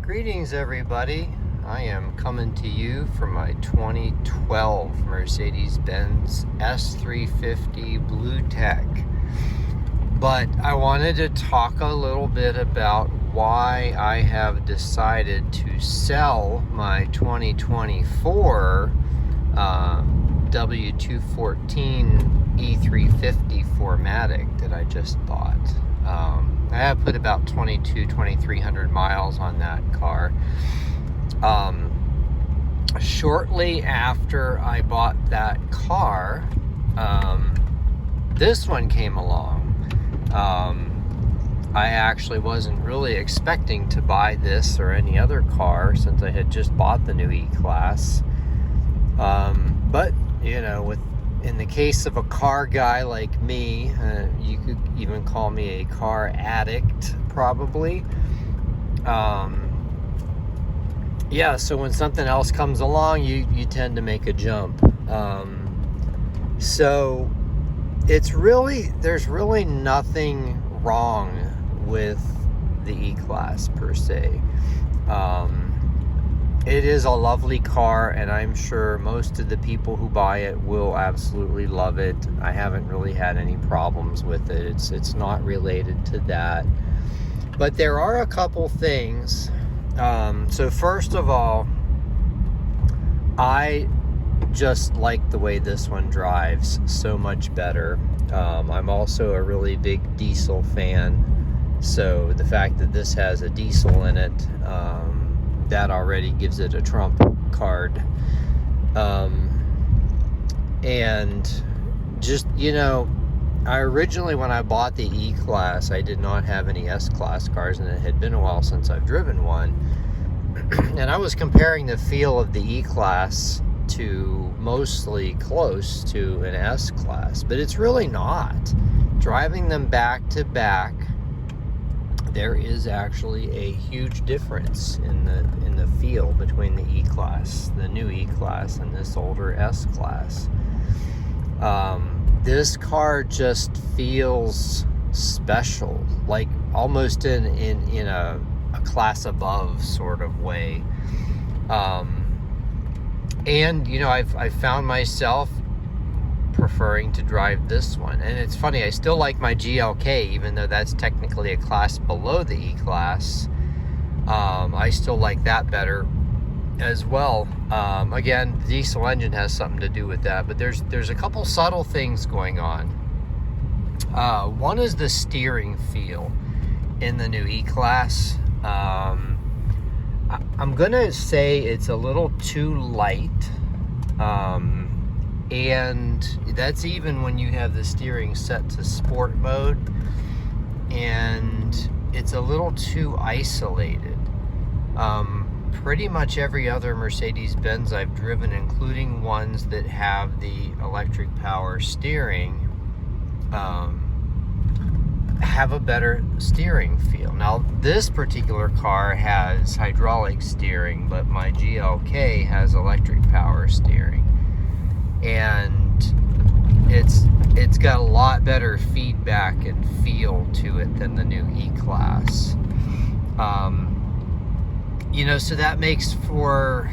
Greetings, everybody. I am coming to you from my 2012 Mercedes-Benz S350 Blue Tech. But I wanted to talk a little bit about why I have decided to sell my 2024 W214 E350 4Matic that I just bought. I have put about 2,300 miles on that car. Shortly after I bought that car, this one came along. I actually wasn't really expecting to buy this or any other car since I had just bought the new E-Class. But, you know, in the case of a car guy like me, you could even call me a car addict, probably. Yeah, so when something else comes along, you tend to make a jump. So there's really nothing wrong with the E-Class per se. It is a lovely car, and I'm sure most of the people who buy it will absolutely love it. I haven't really had any problems with it. It's not related to that. But there are a couple things. So first of all, I just like the way this one drives so much better. I'm also a really big diesel fan. So the fact that this has a diesel in it, that already gives it a trump card. And just, you know, I originally, when I bought the E-Class, I did not have any S-Class cars, and it had been a while since I've driven one. And I was comparing the feel of the E-Class to mostly close to an S-Class, but it's really not. Driving them back to back, there is actually a huge difference in the feel between the E-Class, the new E-Class, and this older S-Class. This car just feels special, like almost in a class above sort of way. And you know, I've found myself preferring to drive this one. And it's funny, I still like my GLK, even though that's technically a class below the E-Class. I still like that better as well. Again, the diesel engine has something to do with that, but there's a couple subtle things going on. One is the steering feel in the new E-Class. I'm gonna say it's a little too light. And that's even when you have the steering set to sport mode, and it's a little too isolated. Pretty much every other Mercedes-Benz I've driven, including ones that have the electric power steering, have a better steering feel. Now, this particular car has hydraulic steering, but my GLK has electric power steering. And it's got a lot better feedback and feel to it than the new E-Class. You know, so that makes for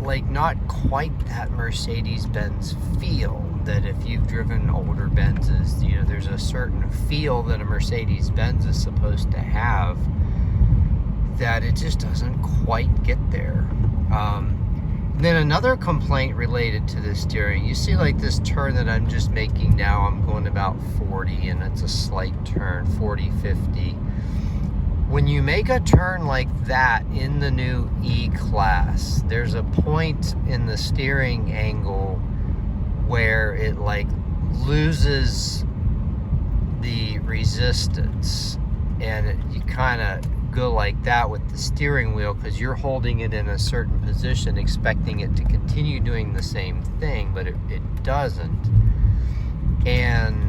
like not quite that Mercedes-Benz feel that if you've driven older Benzes, you know, there's a certain feel that a Mercedes-Benz is supposed to have that it just doesn't quite get there. Then another complaint related to the steering, you see like this turn that I'm just making now, I'm going about 40, and it's a slight turn, 40, 50. When you make a turn like that in the new E-Class, there's a point in the steering angle where it like loses the resistance, and you kind of go like that with the steering wheel because you're holding it in a certain position expecting it to continue doing the same thing, but it doesn't. And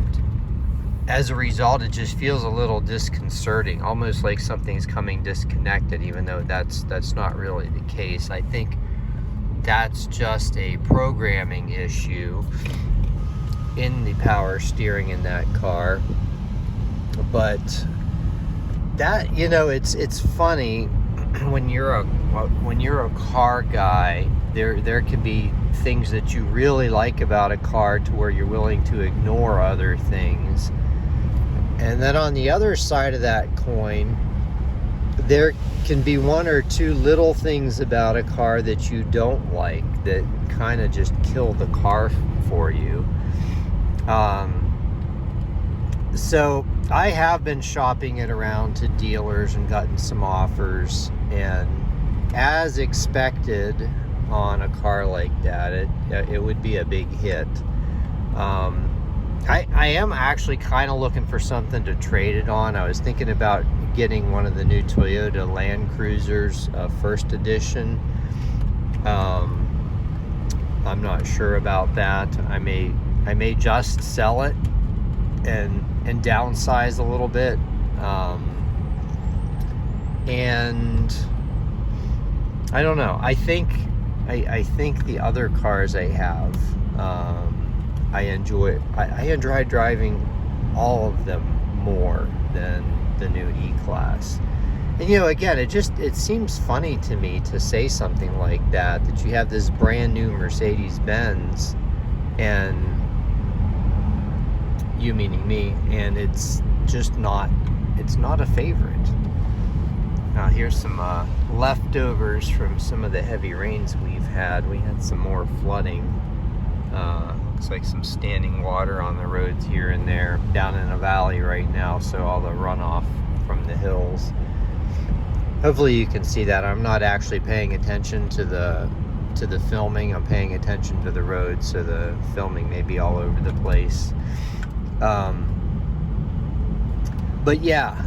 as a result, it just feels a little disconcerting, almost like something's coming disconnected, even though that's not really the case. I think that's just a programming issue in the power steering in that car. But that, you know, it's funny when you're a car guy, there can be things that you really like about a car to where you're willing to ignore other things. And then on the other side of that coin, there can be one or two little things about a car that you don't like that kind of just kill the car for you. So I have been shopping it around to dealers and gotten some offers, and as expected on a car like that, it would be a big hit. I am actually kind of looking for something to trade it on. I was thinking about getting one of the new Toyota Land Cruisers, first edition. I'm not sure about that. I may just sell it and downsize a little bit. And I don't know. I think the other cars I have, I enjoy driving all of them more than the new E-Class. And again, it seems funny to me to say something like that you have this brand new Mercedes-Benz, and you meaning me, and it's just not a favorite. Now here's some leftovers from some of the heavy rains we've had. We had some more flooding. Looks like some standing water on the roads here and there. Down in a valley right now, so all the runoff from the hills. Hopefully you can see that. I'm not actually paying attention to the filming. I'm paying attention to the road, so the filming may be all over the place. But yeah,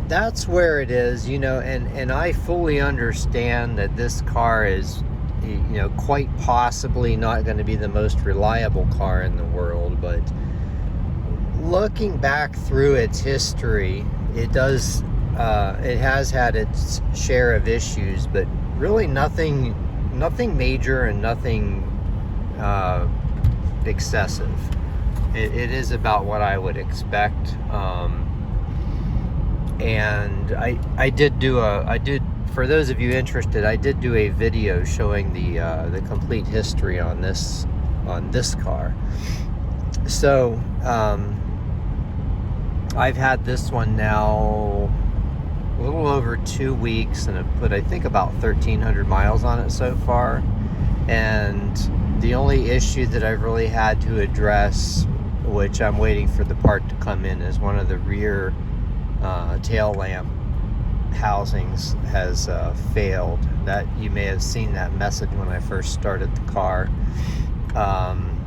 that's where it is, and I fully understand that this car is, quite possibly not going to be the most reliable car in the world, but looking back through its history, it has had its share of issues, but really nothing major and nothing excessive. It is about what I would expect. And I did, for those of you interested, I did do a video showing the complete history on this car. So I've had this one now a little over 2 weeks, and I've put, I think, about 1,300 miles on it so far. And the only issue that I've really had to address, which I'm waiting for the part to come in, is one of the rear tail lamp housings has failed. That you may have seen that message when I first started the car.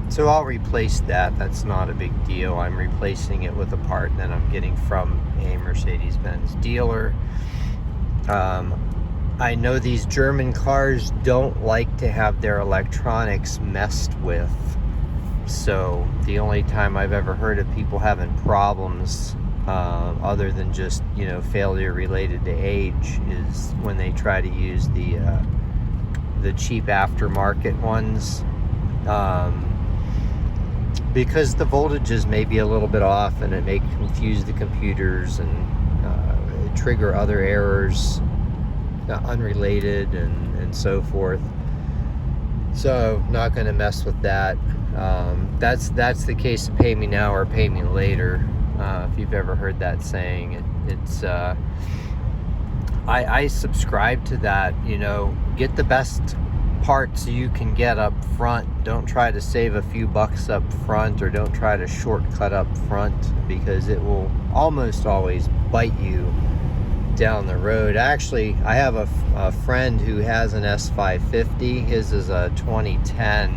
So I'll replace that. That's not a big deal. I'm replacing it with a part that I'm getting from a Mercedes-Benz dealer. I know these German cars don't like to have their electronics messed with. So the only time I've ever heard of people having problems, other than just, failure related to age, is when they try to use the cheap aftermarket ones, because the voltages may be a little bit off, and it may confuse the computers and trigger other errors, unrelated and so forth. So not going to mess with that. That's the case of pay me now or pay me later. If you've ever heard that saying, it's I subscribe to that. Get the best parts you can get up front. Don't try to save a few bucks up front, or don't try to shortcut up front, because it will almost always bite you down the road. Actually, I have a friend who has an S550. His is a 2010,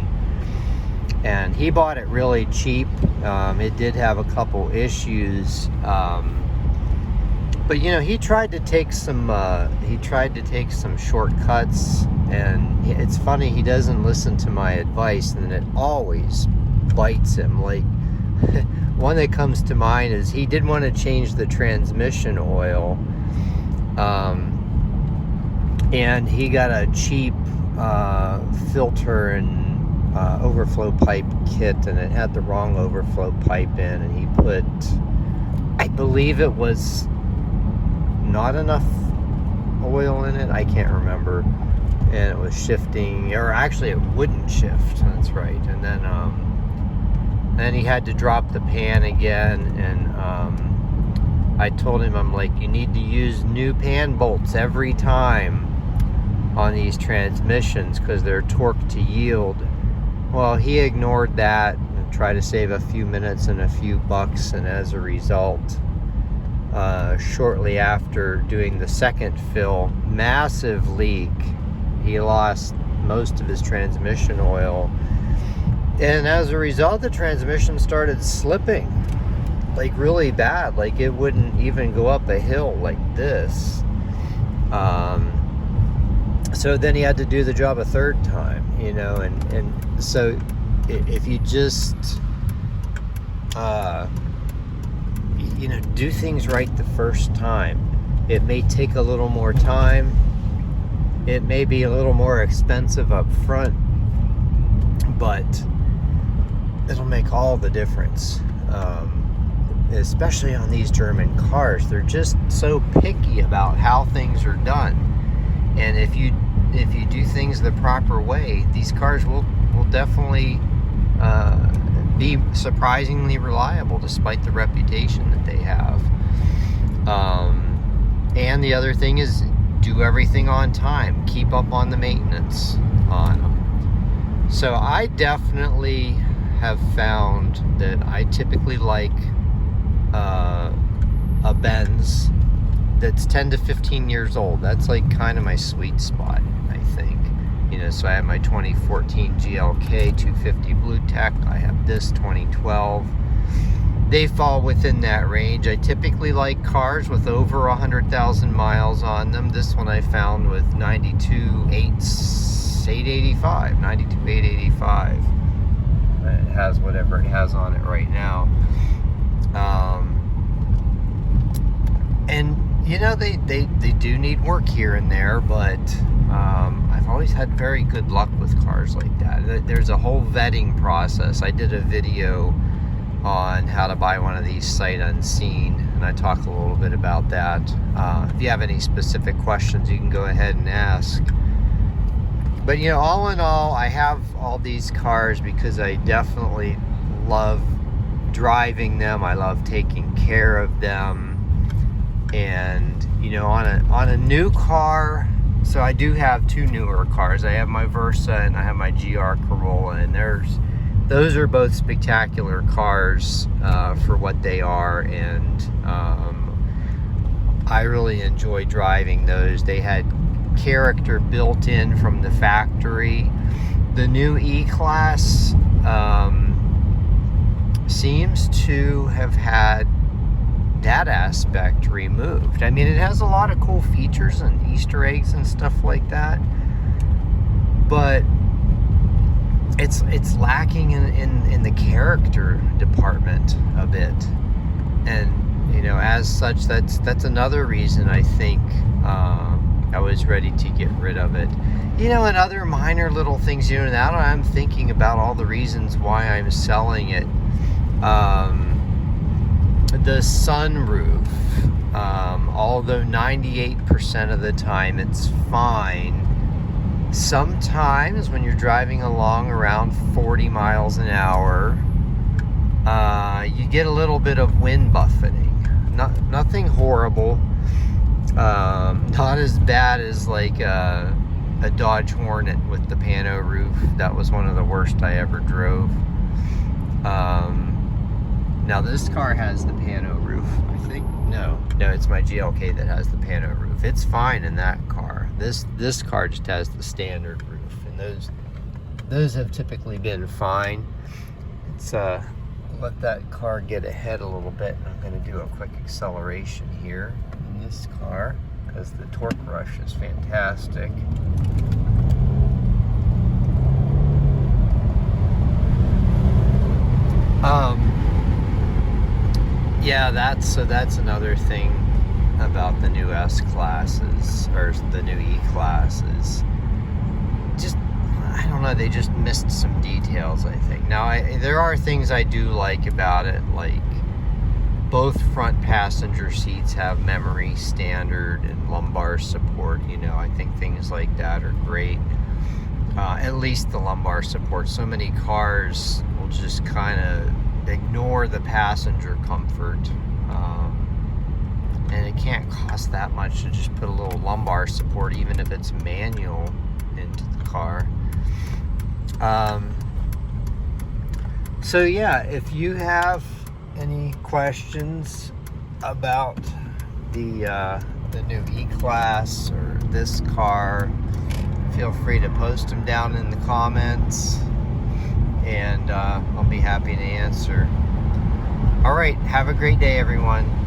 and he bought it really cheap. It did have a couple issues, but he tried to take some shortcuts, and it's funny, he doesn't listen to my advice, and it always bites him. Like, one that comes to mind is he did want to change the transmission oil, and he got a cheap filter and overflow pipe kit, and it had the wrong overflow pipe in, and he put, I believe it was not enough oil in it. I can't remember. And it was shifting, or actually it wouldn't shift. That's right. And then he had to drop the pan again, and I told him, I'm like, you need to use new pan bolts every time on these transmissions because they're torque to yield. Well, he ignored that and tried to save a few minutes and a few bucks, and as a result, shortly after doing the second fill, massive leak. He lost most of his transmission oil, and as a result, the transmission started slipping, like really bad. Like it wouldn't even go up a hill like this. So then he had to do the job a third time, you know, and so if you just you know, do things right the first time, it may take a little more time. It may be a little more expensive up front, but it'll make all the difference. Especially on these German cars, they're just so picky about how things are done. And if you do things the proper way, these cars will definitely be surprisingly reliable, despite the reputation that they have. And the other thing is, do everything on time. Keep up on the maintenance on them. So I definitely have found that I typically like a Benz that's 10 to 15 years old. That's like kind of my sweet spot, I think. You know, so I have my 2014 GLK 250 Blue Tech. I have this 2012. They fall within that range. I typically like cars with over 100,000 miles on them. This one I found with 92,885. It has whatever it has on it right now. And you know, they do need work here and there, but I've always had very good luck with cars like that. There's a whole vetting process. I did a video on how to buy one of these sight unseen, and I talk a little bit about that. If you have any specific questions, you can go ahead and ask. But you know, all in all, I have all these cars because I definitely love driving them. I love taking care of them. And you know, on a new car, so I do have two newer cars. I have my Versa and I have my GR Corolla, and those are both spectacular cars for what they are, and I really enjoy driving those. They had character built in from the factory. The new E-Class seems to have had that aspect removed. I mean, it has a lot of cool features and Easter eggs and stuff like that, but it's lacking in the character department a bit. And you know, as such, that's another reason I think I was ready to get rid of it. You know, and other minor little things, you know, now I'm thinking about all the reasons why I'm selling it. The sunroof, although 98% of the time it's fine, sometimes when you're driving along around 40 miles an hour, you get a little bit of wind buffeting. Nothing horrible, not as bad as like a Dodge Hornet with the pano roof. That was one of the worst I ever drove. Now this car has the pano roof, I think. No, it's my GLK that has the pano roof. It's fine in that car. This car just has the standard roof, and those have typically been fine. It's let that car get ahead a little bit, and I'm going to do a quick acceleration here in this car because the torque rush is fantastic. Yeah, that's another thing about the new S-classes, or the new E-classes. Just, I don't know, they just missed some details, I think. Now, there are things I do like about it, like Both front passenger seats have memory standard and lumbar support. You know, I think things like that are great. At least the lumbar support. So many cars will just kind of ignore the passenger comfort. And it can't cost that much to just put a little lumbar support, even if it's manual, into the car. So yeah, if you have any questions about the new E-Class or this car, feel free to post them down in the comments, and I'll be happy to answer. All right, have a great day, everyone.